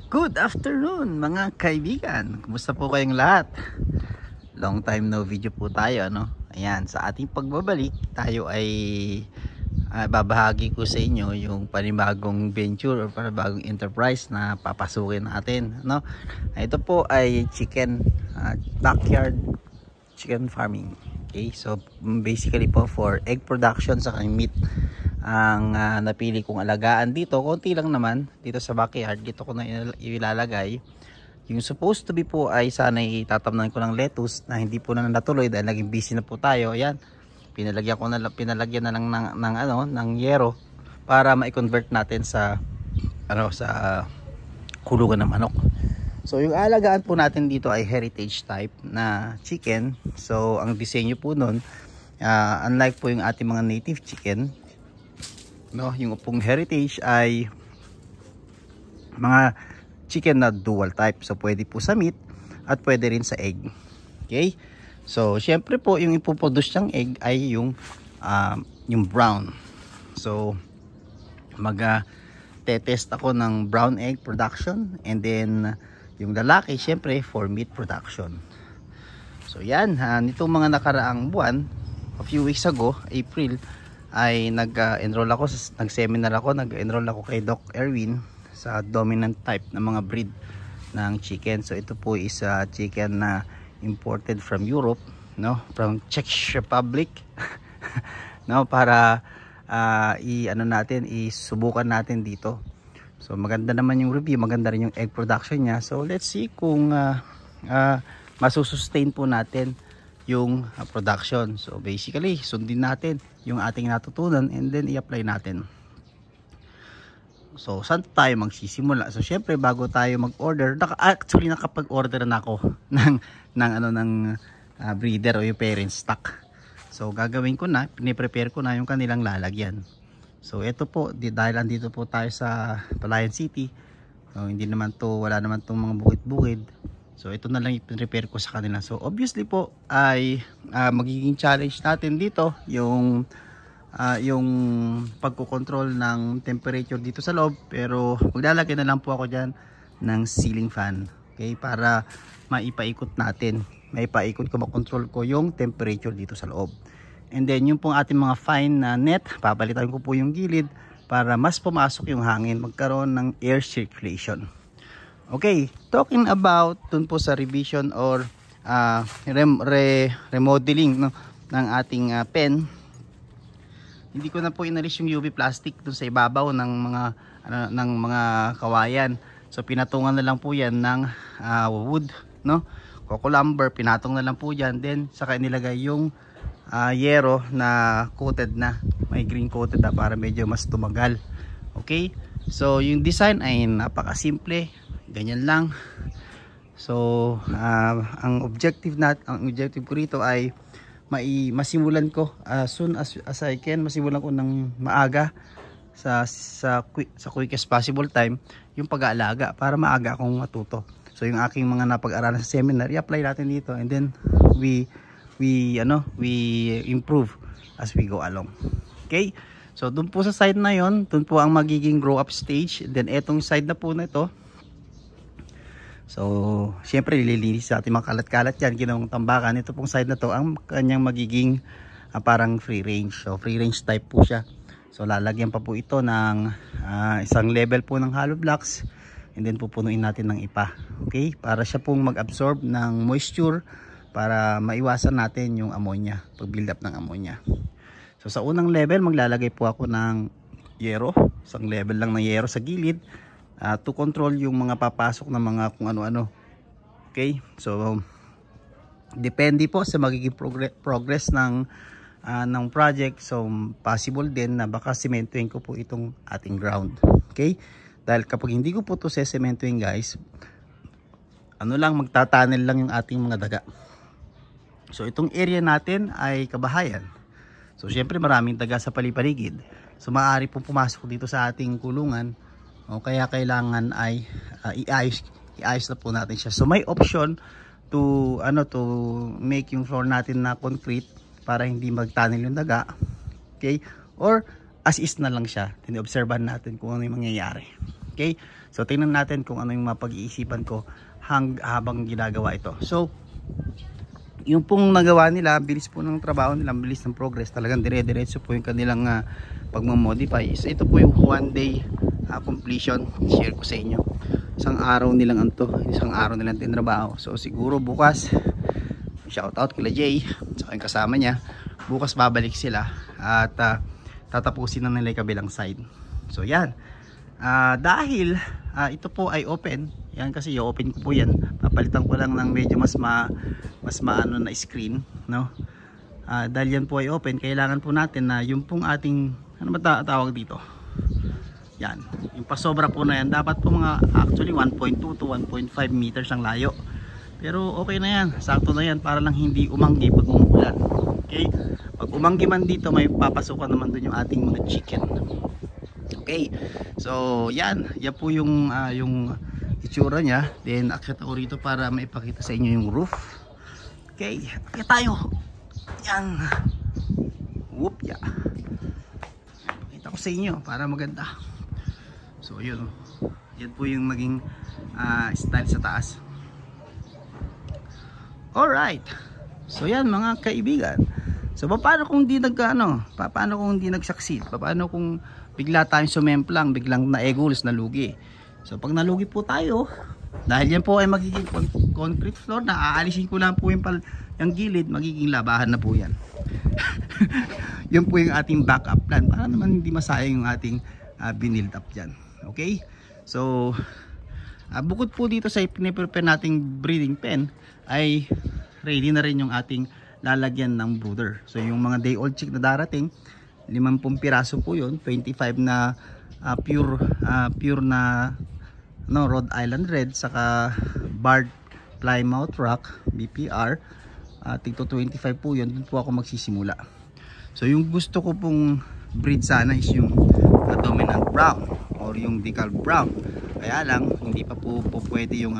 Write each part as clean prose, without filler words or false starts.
Good afternoon mga kaibigan. Kumusta po kayong lahat? Long time no video po tayo, no? Ayan, sa ating pagbabalik, tayo ay babahagi ko sa inyo yung panibagong venture or panibagong enterprise na papasukin natin, no? Ito po ay backyard chicken farming. Okay, so basically po for egg production sa meat ang napili kong alagaan dito. Konti lang naman dito sa backyard. Dito ko na ilalagay yung supposed to be po ay sana itatamnan ko ng lettuce na hindi po na natuloy dahil naging busy na po tayo. Ayan, pinalagyan na lang ng yero para ma-convert natin sa kulungan ng manok. So yung alagaan po natin dito ay heritage type na chicken. So ang disenyo po nun, unlike po yung ating mga native chicken, no, yung pong heritage ay mga chicken na dual type. So pwede po sa meat at pwede rin sa egg. Okay? So syempre po yung ipoproduce ng egg ay yung brown. So tetest ako ng brown egg production, and then yung lalaki syempre for meat production. So yan, nitong mga nakaraang buwan, a few weeks ago, April, ay nag-enroll ako, nag-seminar ako, nag-enroll ako kay Doc Erwin sa dominant type ng mga breed ng chicken. So ito po is chicken na imported from Europe, no, from Czech Republic. No, para isubukan natin dito. So maganda naman yung review, maganda rin yung egg production niya. So let's see kung masusustain po natin yung production. So basically sundin natin yung ating natutunan and then i-apply natin. So saan tayo magsisimula? So syempre bago tayo mag-order, actually nakapag-order na ako ng breeder o yung parent stock. So gagawin ko na, piniprepare ko na yung kanilang lalagyan. So ito po, dahil andito po tayo sa Palayan City, so hindi naman to, wala naman tong mga bukid-bukid. So ito na lang i-prepare ko sa kanila. So obviously po ay magiging challenge natin dito yung pagko-control ng temperature dito sa loob, pero maglalagay na lang po ako diyan ng ceiling fan. Okay, para maipaikot natin. Maipaikot ko, makontrol ko yung temperature dito sa loob. And then yung pong ating mga fine na net, papalitan ko po yung gilid para mas pumasok yung hangin, magkaroon ng air circulation. Okay, talking about dun po sa revision or remodeling, no, ng ating pen, hindi ko na po inalis yung UV plastic dun sa ibabaw ng mga kawayan. So pinatungan na lang po yan ng wood, no, coco lumber, pinatong na lang po yan. Then saka nilagay yung yero na coated na, may green coated na para medyo mas tumagal. Okay, so yung design ay napakasimple, ganyan lang. So ang objective ko rito ay masimulan ko soon as I can, masimulan ko ng maaga sa quickest possible time yung pag-aalaga para maaga akong matuto. So yung aking mga napag-aralan sa seminar, i-apply natin dito, and then we improve as we go along. Okay? So dun po sa side na yon, dun po ang magiging grow up stage. And then etong side na po na ito, so syempre nililinis natin mga kalat-kalat yan, ginawang tambakan. Ito pong side na to ang kanyang magiging parang free range. So free range type po siya. So lalagyan pa po ito ng isang level po ng hollow blocks, and then pupunuin natin ng ipa. Okay, para siya pong mag-absorb ng moisture, para maiwasan natin yung ammonia, pag build up ng ammonia. So sa unang level maglalagay po ako ng yero, isang level lang ng yero sa gilid, to control yung mga papasok na mga kung ano-ano. Okay, so depende po sa magiging progress ng project. So possible din na baka sementuhin ko po itong ating ground. Okay, dahil kapag hindi ko po ito sementuhin guys, magtatanel lang yung ating mga daga. So itong area natin ay kabahayan. So syempre maraming daga sa palipaligid. So maaari pong pumasok dito sa ating kulungan. O kaya kailangan ay iayos na po natin siya. So may option to make yung floor natin na concrete para hindi magtanil yung daga. Okay? Or as is na lang siya. Tini-obserbahan natin kung ano yung mangyayari. Okay? So tingnan natin kung ano yung mapag-iisipan ko habang ginagawa ito. So yung pong nagawa nila, bilis po ng trabaho nila, bilis ng progress, talagang dire-diretso po yung kanilang pagmamodify. So ito po yung 1 day completion, share ko sa inyo. Isang araw nilang isang araw nilang tinrabaho. So siguro bukas, shoutout kila Jay, so yung kasama niya, bukas babalik sila at tatapusin na nila yung kabilang side. So yan, dahil ito po ay open, yan kasi i-open ko po yan, papalitan ko lang ng medyo mas maano na screen, no? Dahil yan po ay open, kailangan po natin na yung pong ating, ano ba tawag dito, yan, yung pasobra po na yan, dapat po mga actually 1.2 to 1.5 meters ang layo, pero okay na yan, sakto na yan para lang hindi umanggi pag umuulan. Okay, pag umanggi man dito, may papasukan naman dun yung ating mga chicken. Okay, so yan po yung itsura nya. Then akyat ako rito para maipakita sa inyo yung roof. Okay, akyat tayo. Yan, whoop ya, pakita ko sa inyo para maganda. So yun, yan po yung maging style sa taas. Alright, so yan mga kaibigan. So paano kung hindi paano kung hindi nag-succeed? Paano kung bigla tayong sumemplang, biglang na-eguls, nalugi? So pag nalugi po tayo, dahil yan po ay magiging concrete floor, na aalisin ko lang po yung gilid, magiging labahan na po yan. Yun po yung ating backup plan para naman hindi masayang yung ating binild up dyan. Okay, so bukod po dito sa piniprepare nating breeding pen, ay ready na rin yung ating lalagyan ng brooder. So yung mga day old chick na darating, 50 piraso po yun, 25 na pure na Rhode Island Red, saka barred Plymouth Rock BPR, tigto 25 po yun. Dun po ako magsisimula. So yung gusto ko pong breed sana is yung dominant brown or yung decal brown, kaya lang hindi pa po pwede yung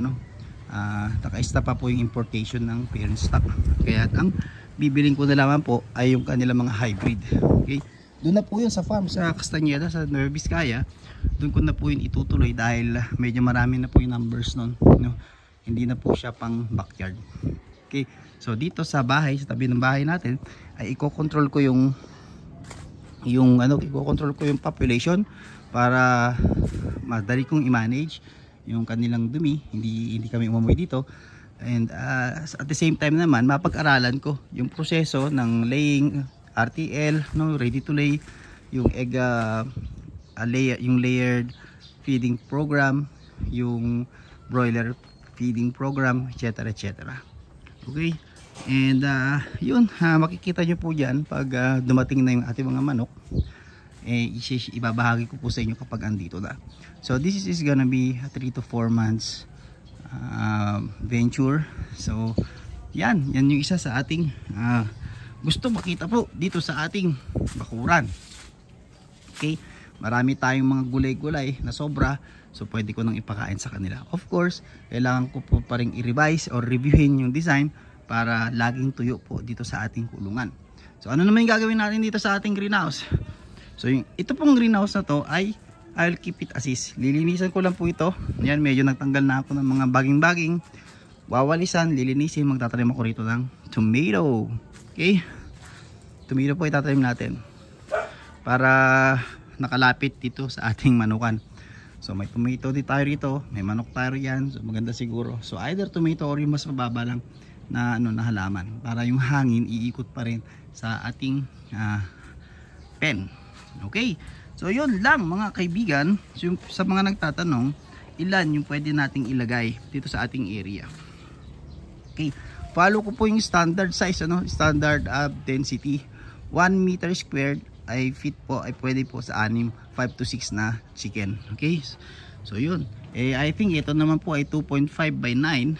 naka-stop pa po yung importation ng parent stock, kaya ang bibiling ko na naman po ay yung kanilang mga hybrid. Okay, doon na po yun sa farm sa Castañeda sa Nueva Vizcaya. Doon ko na po yun itutuloy dahil medyo marami na po yung numbers nun, no? Hindi na po siya pang backyard. Okay, so dito sa bahay, sa tabi ng bahay natin, ay i-control ko yung population para madali kong i-manage yung kanilang dumi, hindi kami umumoy dito. And at the same time naman, mapag-aralan ko yung proseso ng laying, RTL, ready to lay, yung egg yung layered feeding program, yung broiler feeding program, etc. Okay, and yun, makikita nyo po dyan pag dumating na yung ating mga manok. Ibabahagi ko po sa inyo kapag andito na. So this is gonna be a 3 to 4 months venture. So yan yung isa sa ating gusto makita po dito sa ating bakuran. Okay, marami tayong mga gulay-gulay na sobra, so pwede ko nang ipakain sa kanila. Of course, kailangan ko po pa rin i-revise or reviewin yung design para laging tuyo po dito sa ating kulungan. So ano naman yung gagawin natin dito sa ating greenhouse? So ito pong greenhouse na to ay I'll keep it as is. Lilinisan ko lang po ito. Yan, medyo nagtanggal na ako ng mga baging-baging. Wawalisan, lilinisin, magtatanim ako rito ng tomato. Okay? Tomato po itatanim natin para nakalapit dito sa ating manukan. So may tomato din tayo rito, may manok tayo yan. So maganda siguro. So either tomato or yung mas mababa lang na na halaman para yung hangin iikot pa rin sa ating pen. Okay? So yun lang mga kaibigan. So, sa mga nagtatanong, ilan yung pwede nating ilagay dito sa ating area. Okay, follow ko po yung standard size, standard density. 1 meter squared ay fit po, ay pwede po sa 5 to 6 na chicken. Okay, so yun, I think ito naman po ay 2.5 by 9.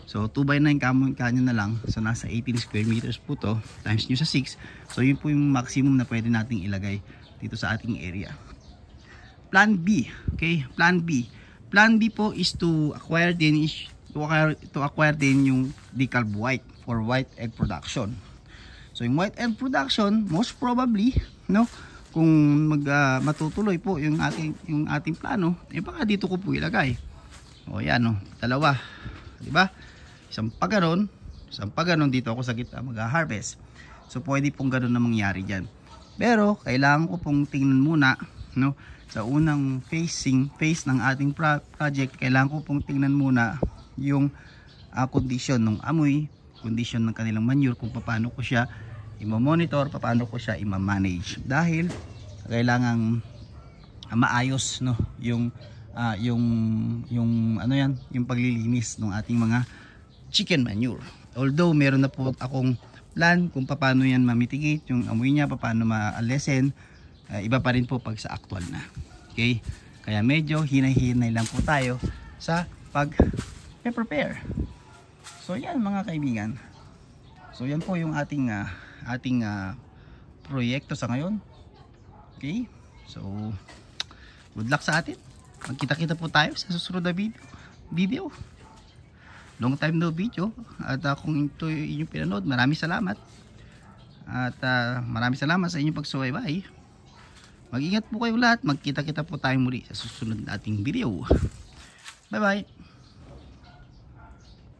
So 2 by 9 kanya na lang. So nasa 18 square meters po to, times nyo sa 6. So yun po yung maximum na pwede nating ilagay dito sa ating area. Plan B. Okay, plan B. Plan B po is to acquire din yung decal white for white egg production. So yung white egg production, most probably, kung matutuloy po yung ating plano, baka dito ko po ilagay. O yan, dalawa, di ba? Isang pa ganon dito ako sa gitna mag-harvest. So pwede pong ganon na mangyari diyan. Pero kailangan ko pong tingnan muna, sa unang phase ng ating project, kailangan ko pong tingnan muna yung condition ng amoy, condition ng kanilang manure, kung paano ko siya i-monitor, paano ko siya i-manage, dahil kailangang maayos yung paglilinis ng ating mga chicken manure. Although meron na po akong plan kung paano yan ma-mitigate yung amoy niya, paano ma-lessen, iba pa rin po pag sa actual na. Okay, kaya medyo hinay-hinay lang po tayo sa pag-prepare. So yan mga kaibigan, so yan po yung ating proyekto sa ngayon. Okay, so good luck sa atin. Magkita-kita po tayo sa susunod na video. Long time no video. At kung ito yung pinanood, maraming salamat. At maraming salamat sa inyong pagsubaybay. Mag-ingat po kayo lahat. Magkita-kita po tayo muli sa susunod nating video. Bye bye.